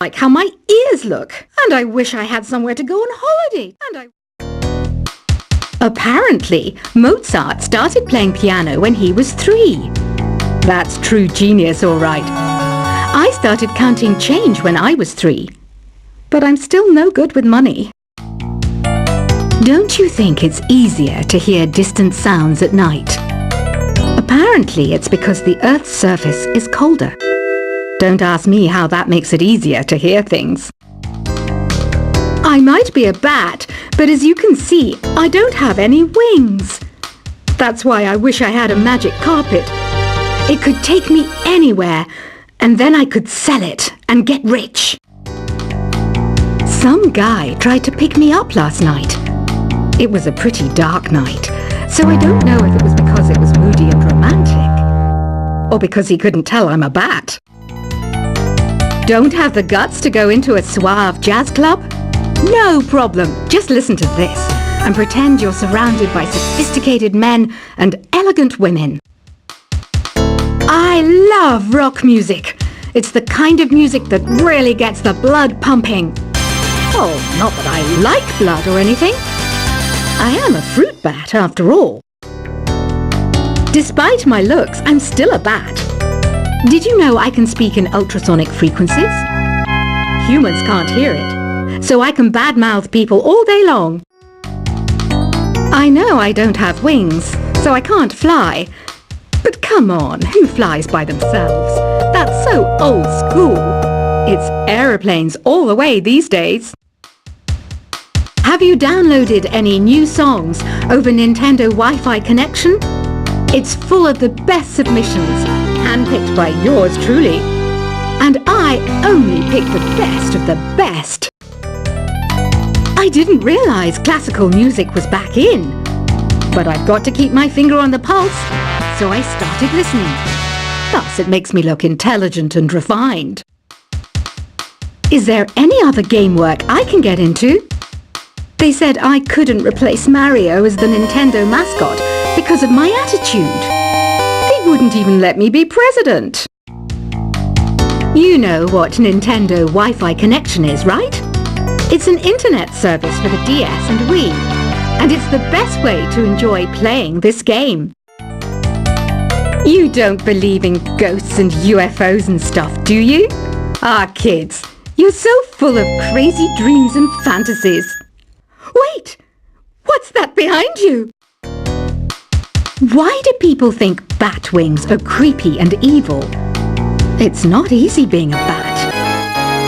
like how my ears look. And I wish I had somewhere to go on holiday. Apparently, Mozart started playing piano when he was 3. That's true genius, all right. I started counting change when I was 3. But I'm still no good with money. Don't you think it's easier to hear distant sounds at night? Apparently, it's because the Earth's surface is colder. Don't ask me how that makes it easier to hear things. I might be a bat, but as you can see, I don't have any wings. That's why I wish I had a magic carpet. It could take me anywhere, and then I could sell it and get rich. Some guy tried to pick me up last night. It was a pretty dark night, so I don't know if it was because it was moody and romantic, or because he couldn't tell I'm a bat. Don't have the guts to go into a suave jazz club? No problem. Just listen to this and pretend you're surrounded by sophisticated men and elegant women. I love rock music. It's the kind of music that really gets the blood pumping. Oh, not that I like blood or anything. I am a fruit bat after all. Despite my looks, I'm still a bat. Did you know I can speak in ultrasonic frequencies? Humans can't hear it, so I can badmouth people all day long. I know I don't have wings, so I can't fly. But come on, who flies by themselves? That's so old school. It's aeroplanes all the way these days. Have you downloaded any new songs over Nintendo Wi-Fi connection? It's full of the best submissions, handpicked by yours truly. And I only pick the best of the best. I didn't realize classical music was back in. But I've got to keep my finger on the pulse, so I started listening. Thus, it makes me look intelligent and refined. Is there any other game work I can get into? They said I couldn't replace Mario as the Nintendo mascot because of my attitude. They wouldn't even let me be president. You know what Nintendo Wi-Fi connection is, right? It's an internet service for the DS and Wii, and it's the best way to enjoy playing this game. You don't believe in ghosts and UFOs and stuff, do you? Ah, kids, you're so full of crazy dreams and fantasies. Wait! What's that behind you? Why do people think bat wings are creepy and evil? It's not easy being a bat.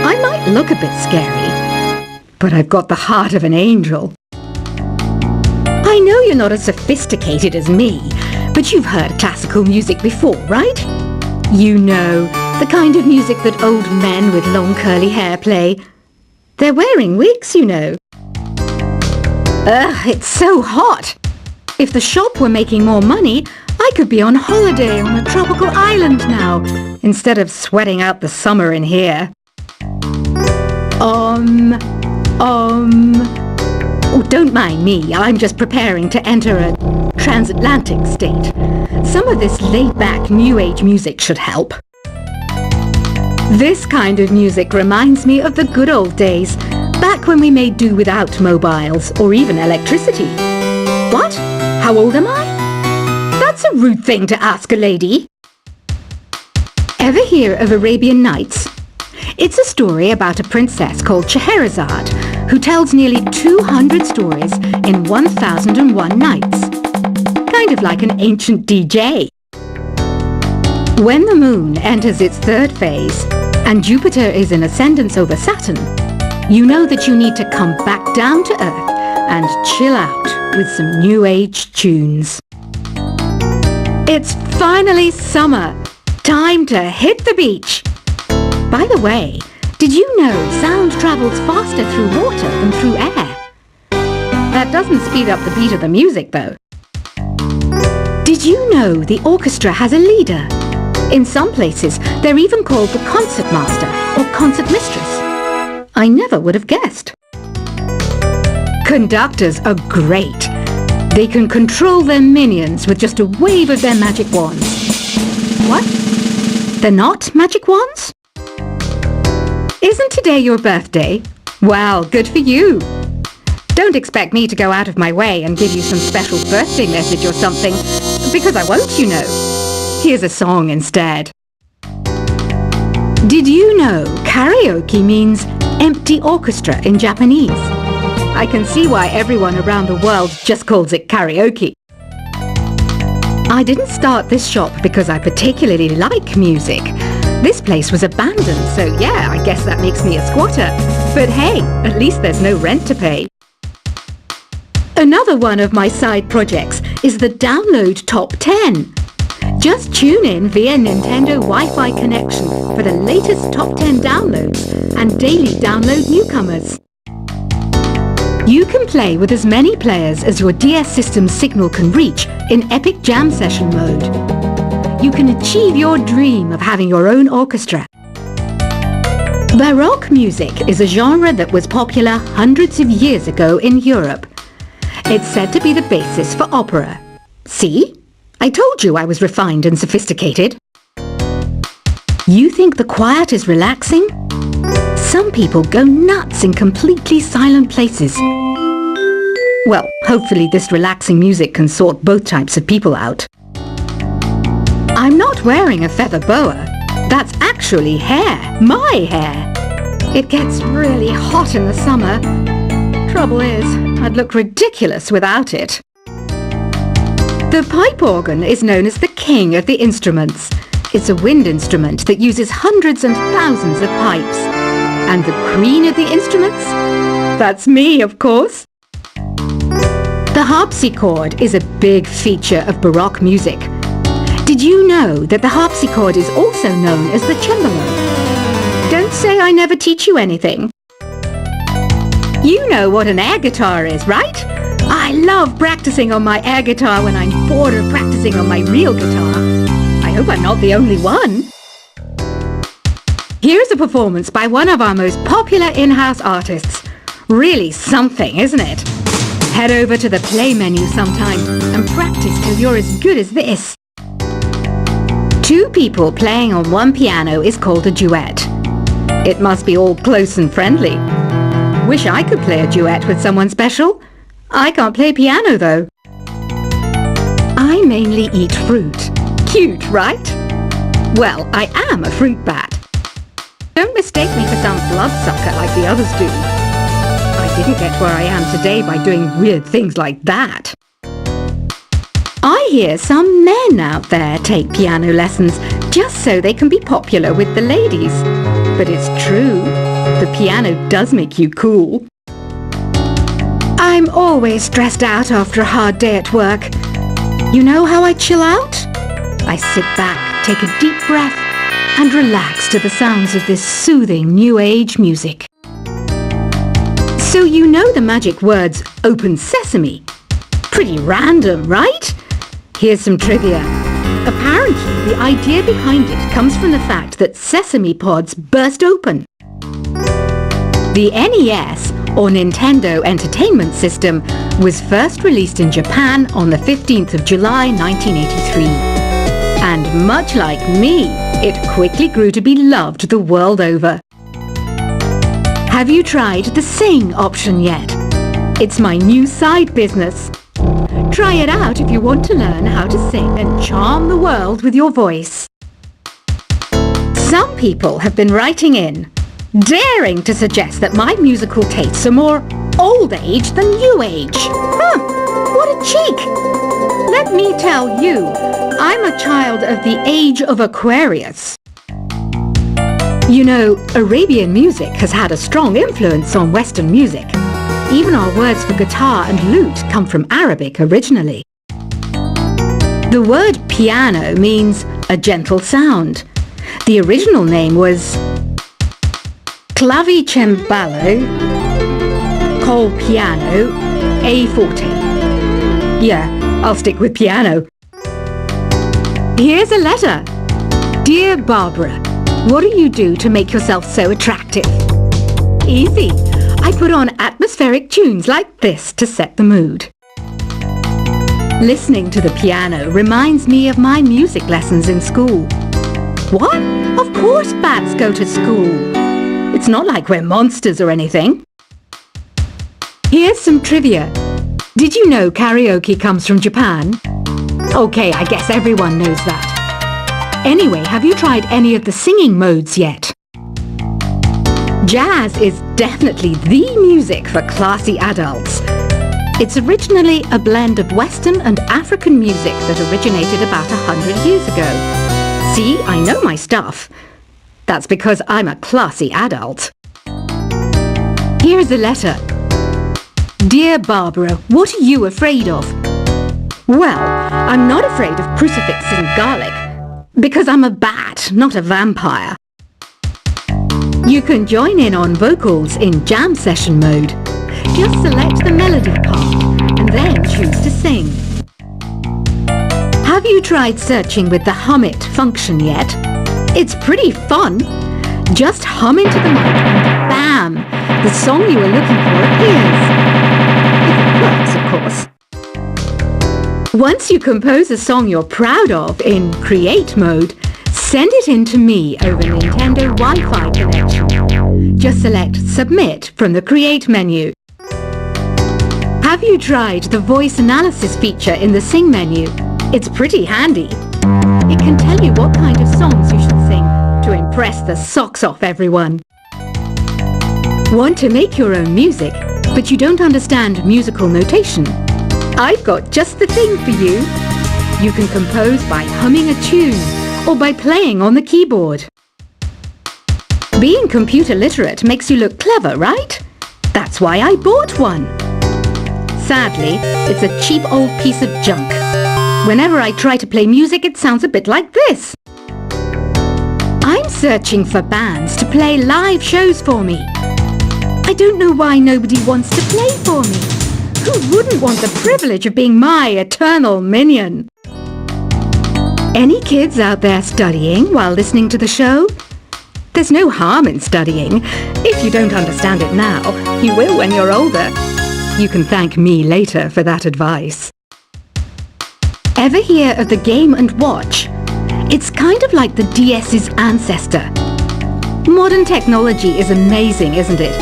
I might look a bit scary, but I've got the heart of an angel. I know you're not as sophisticated as me, but you've heard classical music before, right? You know, the kind of music that old men with long curly hair play. They're wearing wigs, you know. Ugh, it's so hot. If the shop were making more money, I could be on holiday on a tropical island now, instead of sweating out the summer in here. Oh, don't mind me. I'm just preparing to enter a transatlantic state. Some of this laid-back New Age music should help. This kind of music reminds me of the good old days, back when we made do without mobiles or even electricity. What? How old am I? That's a rude thing to ask a lady. Ever hear of Arabian Nights? It's a story about a princess called Scheherazade, who tells nearly 200 stories in 1001 nights. Kind of like an ancient DJ. When the moon enters its third phase, and Jupiter is in ascendance over Saturn, you know that you need to come back down to Earth and chill out with some New Age tunes. It's finally summer. Time to hit the beach. By the way, did you know sound travels faster through water than through air? That doesn't speed up the beat of the music, though. Did you know the orchestra has a leader? In some places, they're even called the concert master or concert mistress. I never would have guessed. Conductors are great. They can control their minions with just a wave of their magic wands. What? They're not magic wands? Isn't today your birthday? Well, good for you. Don't expect me to go out of my way and give you some special birthday message or something, because I won't, you know. Here's a song instead. Did you know karaoke means empty orchestra in Japanese? I can see why everyone around the world just calls it karaoke. I didn't start this shop because I particularly like music. This place was abandoned, so yeah, I guess that makes me a squatter. But hey, at least there's no rent to pay. Another one of my side projects is the Download Top 10. Just tune in via Nintendo Wi-Fi connection for the latest top 10 downloads and daily download newcomers. You can play with as many players as your DS system's signal can reach in Epic Jam Session mode. You can achieve your dream of having your own orchestra. Baroque music is a genre that was popular hundreds of years ago in Europe. It's said to be the basis for opera. See? I told you I was refined and sophisticated. You think the quiet is relaxing? Some people go nuts in completely silent places. Well, hopefully this relaxing music can sort both types of people out. I'm not wearing a feather boa. That's actually hair, my hair. It gets really hot in the summer. Trouble is, I'd look ridiculous without it. The pipe organ is known as the king of the instruments. It's a wind instrument that uses hundreds and thousands of pipes. And the queen of the instruments? That's me, of course. The harpsichord is a big feature of Baroque music. Did you know that the harpsichord is also known as the cembalo? Don't say I never teach you anything. You know what an air guitar is, right? I love practicing on my air guitar when I'm bored of practicing on my real guitar. I hope I'm not the only one. Here's a performance by one of our most popular in-house artists. Really something, isn't it? Head over to the play menu sometime and practice till you're as good as this. Two people playing on one piano is called a duet. It must be all close and friendly. Wish I could play a duet with someone special. I can't play piano though. I mainly eat fruit. Cute, right? Well, I am a fruit bat. Don't mistake me for some bloodsucker like the others do. I didn't get where I am today by doing weird things like that. I hear some men out there take piano lessons just so they can be popular with the ladies. But it's true, the piano does make you cool. I'm always stressed out after a hard day at work. You know how I chill out? I sit back, take a deep breath, and relax to the sounds of this soothing new age music. So you know the magic words "open sesame"? Pretty random, right? Here's some trivia. Apparently, the idea behind it comes from the fact that sesame pods burst open. The NES, or Nintendo Entertainment System, was first released in Japan on the 15th of July 1983. And much like me, it quickly grew to be loved the world over. Have you tried the Sing option yet? It's my new side business. Try it out if you want to learn how to sing and charm the world with your voice. Some people have been writing in, daring to suggest that my musical tastes are more old age than new age. Huh, what a cheek! Let me tell you, I'm a child of the age of Aquarius. You know, Arabian music has had a strong influence on Western music. Even our words for guitar and lute come from Arabic originally. The word piano means a gentle sound. The original name was clavicembalo, col piano, a forte. Yeah, I'll stick with piano. Here's a letter. Dear Barbara, what do you do to make yourself so attractive? Easy. I put on atmospheric tunes like this to set the mood. Listening to the piano reminds me of my music lessons in school. What? Of course bats go to school. It's not like we're monsters or anything. Here's some trivia. Did you know karaoke comes from Japan? Okay, I guess everyone knows that. Anyway, have you tried any of the singing modes yet? Jazz is definitely the music for classy adults. It's originally a blend of Western and African music that originated about 100 years ago. See, I know my stuff. That's because I'm a classy adult. Here's a letter. Dear Barbara, what are you afraid of? Well, I'm not afraid of crucifix and garlic, because I'm a bat, not a vampire. You can join in on vocals in jam session mode. Just select the melody part and then choose to sing. Have you tried searching with the Hum It function yet? It's pretty fun. Just hum into the mic and bam! The song you were looking for appears. If it works, of course. Once you compose a song you're proud of in Create mode, send it in to me over Nintendo Wi-Fi connection. Just select Submit from the Create menu. Have you tried the voice analysis feature in the Sing menu? It's pretty handy. It can tell you what kind of songs you should sing to impress the socks off everyone. Want to make your own music, but you don't understand musical notation? I've got just the thing for you. You can compose by humming a tune or by playing on the keyboard. Being computer literate makes you look clever, right? That's why I bought one. Sadly, it's a cheap old piece of junk. Whenever I try to play music, it sounds a bit like this. I'm searching for bands to play live shows for me. I don't know why nobody wants to play for me. Who wouldn't want the privilege of being my eternal minion? Any kids out there studying while listening to the show? There's no harm in studying. If you don't understand it now, you will when you're older. You can thank me later for that advice. Ever hear of the Game & Watch? It's kind of like the DS's ancestor. Modern technology is amazing, isn't it?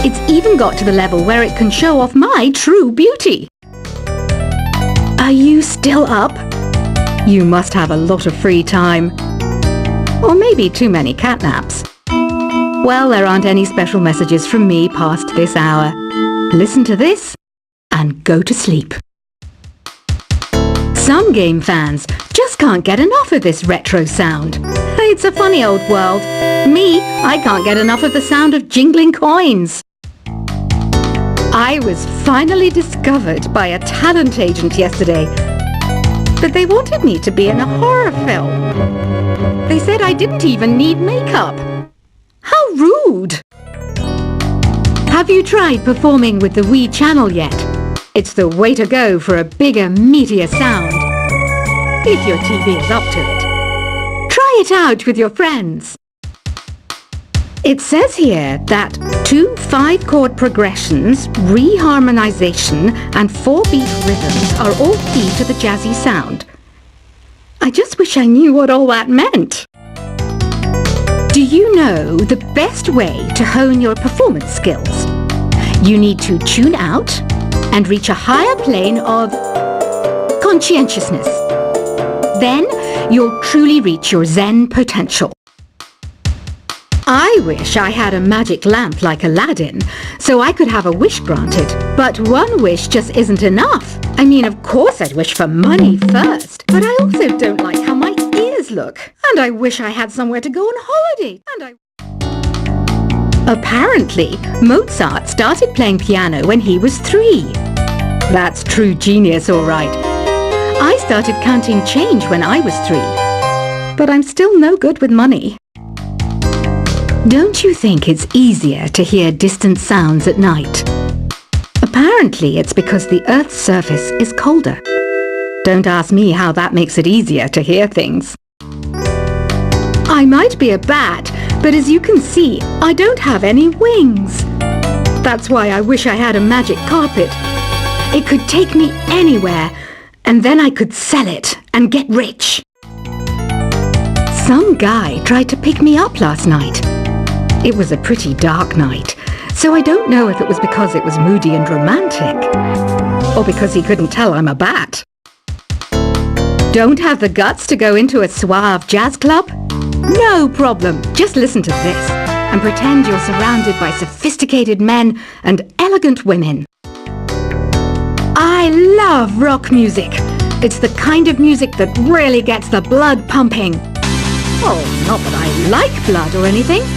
It's even got to the level where it can show off my true beauty. Are you still up? You must have a lot of free time. Or maybe too many catnaps. Well, there aren't any special messages from me past this hour. Listen to this and go to sleep. Some game fans just can't get enough of this retro sound. It's a funny old world. Me, I can't get enough of the sound of jingling coins. I was finally discovered by a talent agent yesterday, but they wanted me to be in a horror film. They said I didn't even need makeup. How rude! Have you tried performing with the Wii channel yet? It's the way to go for a bigger, meatier sound. If your TV is up to it. Try it out with your friends. It says here that 2 5-chord progressions, reharmonization, and 4-beat rhythms are all key to the jazzy sound. I just wish I knew what all that meant. Do you know the best way to hone your performance skills? You need to tune out and reach a higher plane of conscientiousness. Then you'll truly reach your Zen potential. I wish I had a magic lamp like Aladdin, so I could have a wish granted. But one wish just isn't enough. I mean, of course I'd wish for money first, but I also don't like how my ears look. And I wish I had somewhere to go on holiday. Apparently, Mozart started playing piano when he was 3. That's true genius, all right. I started counting change when I was 3. But I'm still no good with money. Don't you think it's easier to hear distant sounds at night? Apparently, it's because the Earth's surface is colder. Don't ask me how that makes it easier to hear things. I might be a bat, but as you can see, I don't have any wings. That's why I wish I had a magic carpet. It could take me anywhere, and then I could sell it and get rich. Some guy tried to pick me up last night. It was a pretty dark night, so I don't know if it was because it was moody and romantic, or because he couldn't tell I'm a bat. Don't have the guts to go into a suave jazz club? No problem. Just listen to this and pretend you're surrounded by sophisticated men and elegant women. I love rock music. It's the kind of music that really gets the blood pumping. Oh, not that I like blood or anything.